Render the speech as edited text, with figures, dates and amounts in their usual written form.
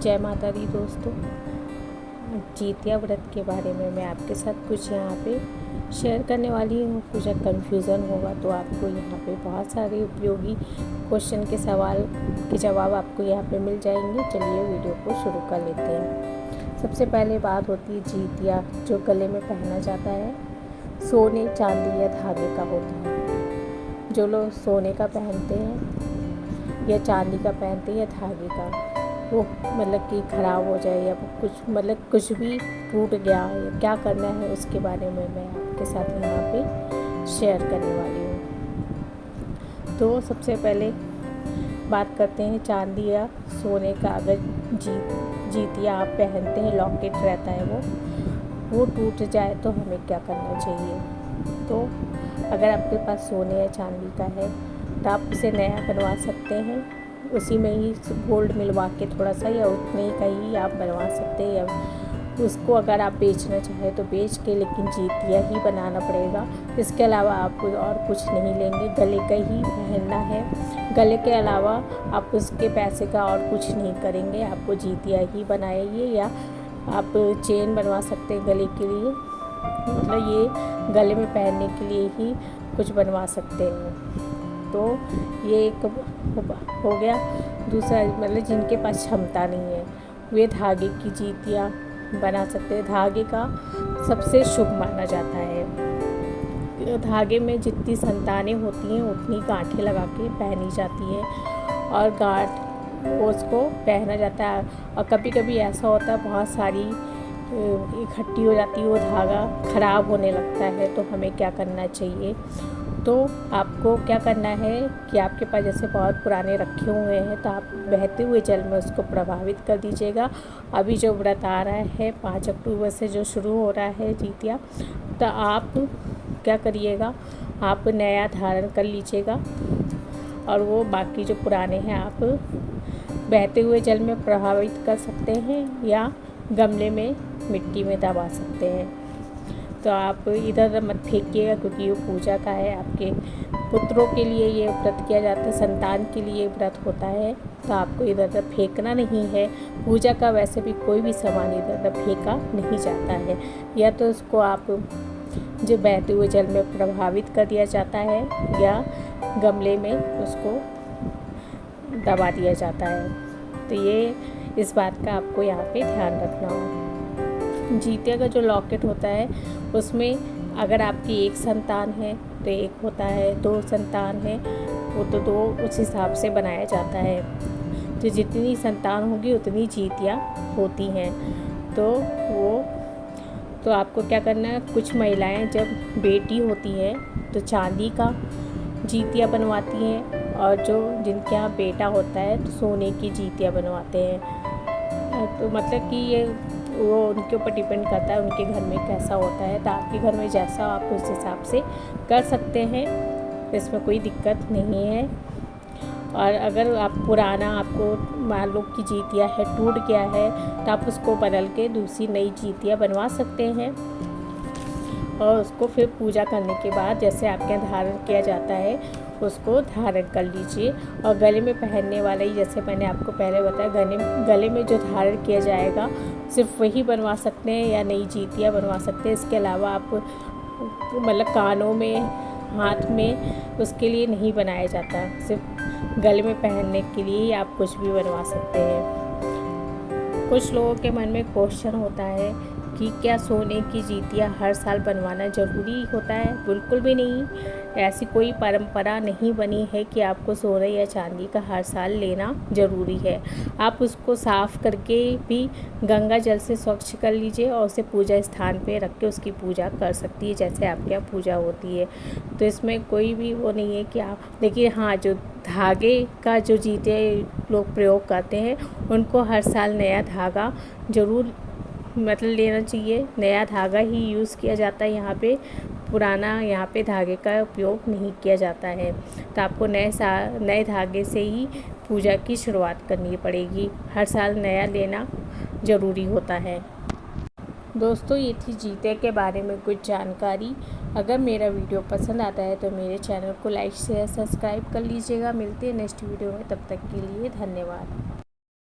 जय माता दी दोस्तों। जितिया व्रत के बारे में मैं आपके साथ कुछ यहाँ पे शेयर करने वाली हूँ। कुछ कन्फ्यूज़न होगा तो आपको यहाँ पे बहुत सारे उपयोगी क्वेश्चन के सवाल के जवाब आपको यहाँ पे मिल जाएंगे। चलिए वीडियो को शुरू कर लेते हैं। सबसे पहले बात होती है जितिया, जो गले में पहना जाता है, सोने चांदी या धागे का होता है। जो लोग सोने का पहनते हैं या चांदी का पहनते हैं या धागे का, वो मतलब कि ख़राब हो जाए या कुछ भी टूट गया या क्या करना है उसके बारे में मैं आपके साथ यहाँ पे शेयर करने वाली हूँ। तो सबसे पहले बात करते हैं चांदी या सोने का। अगर जितिया आप पहनते हैं, लॉकेट रहता है वो टूट जाए तो हमें क्या करना चाहिए। तो अगर आपके पास सोने या चांदी का है तो आप उसे नया बनवा सकते हैं। उसी में ही गोल्ड मिलवा के थोड़ा सा या उतने का ही आप बनवा सकते हैं, या उसको अगर आप बेचना चाहें तो बेच के, लेकिन जितिया ही बनाना पड़ेगा। इसके अलावा आप और कुछ नहीं लेंगे, गले का ही पहनना है। गले के अलावा आप उसके पैसे का और कुछ नहीं करेंगे, आपको जितिया ही बनाइए। या आप चेन बनवा सकते हैं गले के लिए, मतलब ये गले में पहनने के लिए ही कुछ बनवा सकते हैं। तो ये एक हो गया। दूसरा, मतलब जिनके पास क्षमता नहीं है वे धागे की जितिया बना सकते हैं। धागे का सबसे शुभ माना जाता है। धागे में जितनी संतानें होती हैं उतनी गांठें लगा के पहनी जाती हैं और गांठ उसको पहना जाता है। और कभी कभी ऐसा होता है बहुत सारी इकट्ठी हो जाती है, वो धागा ख़राब होने लगता है। तो हमें क्या करना चाहिए, तो आपको क्या करना है कि आपके पास जैसे बहुत पुराने रखे हुए हैं तो आप बहते हुए जल में उसको प्रभावित कर दीजिएगा। अभी जो व्रत आ रहा है 5 अक्टूबर से जो शुरू हो रहा है जितिया, तो आप क्या करिएगा, आप नया धारण कर लीजिएगा और वो बाकी जो पुराने हैं आप बहते हुए जल में प्रभावित कर सकते हैं या गमले में मिट्टी में दबा सकते हैं। तो आप इधर उधर मत फेंकिएगा, क्योंकि ये पूजा का है। आपके पुत्रों के लिए ये व्रत किया जाता है, संतान के लिए व्रत होता है। तो आपको इधर उधर फेंकना नहीं है। पूजा का वैसे भी कोई भी सामान इधर उधर फेंका नहीं जाता है। या तो उसको आप जो बहते हुए जल में प्रभावित कर दिया जाता है या गमले में उसको दबा दिया जाता है। तो ये इस बात का आपको यहाँ पे ध्यान रखना होगा। जितिया का जो लॉकेट होता है उसमें अगर आपकी एक संतान है तो एक होता है, 2 संतान है वो तो 2 उस हिसाब से बनाया जाता है। तो जितनी संतान होगी उतनी जितिया होती हैं। तो आपको क्या करना है, कुछ महिलाएं जब बेटी होती है तो चांदी का जितिया बनवाती हैं, और जो जिनके यहाँ बेटा होता है तो सोने की जितिया बनवाते हैं। तो मतलब कि ये वो उनके ऊपर डिपेंड करता है उनके घर में कैसा होता है। तो आपके घर में जैसा आप उस हिसाब से कर सकते हैं, इसमें कोई दिक्कत नहीं है। और अगर आप पुराना आपको मान लो कि जितिया है टूट गया है तो आप उसको बदल के दूसरी नई जितिया बनवा सकते हैं। और उसको फिर पूजा करने के बाद जैसे आपके यहाँ धारण किया जाता है उसको धारण कर लीजिए। और गले में पहनने वाला ही, जैसे मैंने आपको पहले बताया, गले में जो धारण किया जाएगा सिर्फ वही बनवा सकते हैं या नई जितिया बनवा सकते हैं। इसके अलावा आप मतलब कानों में, हाथ में उसके लिए नहीं बनाया जाता, सिर्फ गले में पहनने के लिए ही आप कुछ भी बनवा सकते हैं। कुछ लोगों के मन में क्वेश्चन होता है कि क्या सोने की जितिया हर साल बनवाना ज़रूरी होता है। बिल्कुल भी नहीं, ऐसी कोई परंपरा नहीं बनी है कि आपको सोने या चांदी का हर साल लेना ज़रूरी है। आप उसको साफ़ करके भी गंगा जल से स्वच्छ कर लीजिए और उसे पूजा स्थान पे रख के उसकी पूजा कर सकती है, जैसे आपके यहाँ पूजा होती है। तो इसमें कोई भी वो नहीं है कि आप देखिए, हाँ, जो धागे का जो जितिया लोग प्रयोग करते हैं उनको हर साल नया धागा ज़रूर मतलब लेना चाहिए। नया धागा ही यूज़ किया जाता है यहाँ पे, पुराना यहाँ पे धागे का उपयोग नहीं किया जाता है। तो आपको नए धागे से ही पूजा की शुरुआत करनी पड़ेगी। हर साल नया लेना ज़रूरी होता है। दोस्तों, ये थी जितिया के बारे में कुछ जानकारी। अगर मेरा वीडियो पसंद आता है तो मेरे चैनल को लाइक शेयर सब्सक्राइब कर लीजिएगा। मिलते हैं नेक्स्ट वीडियो में, तब तक के लिए धन्यवाद।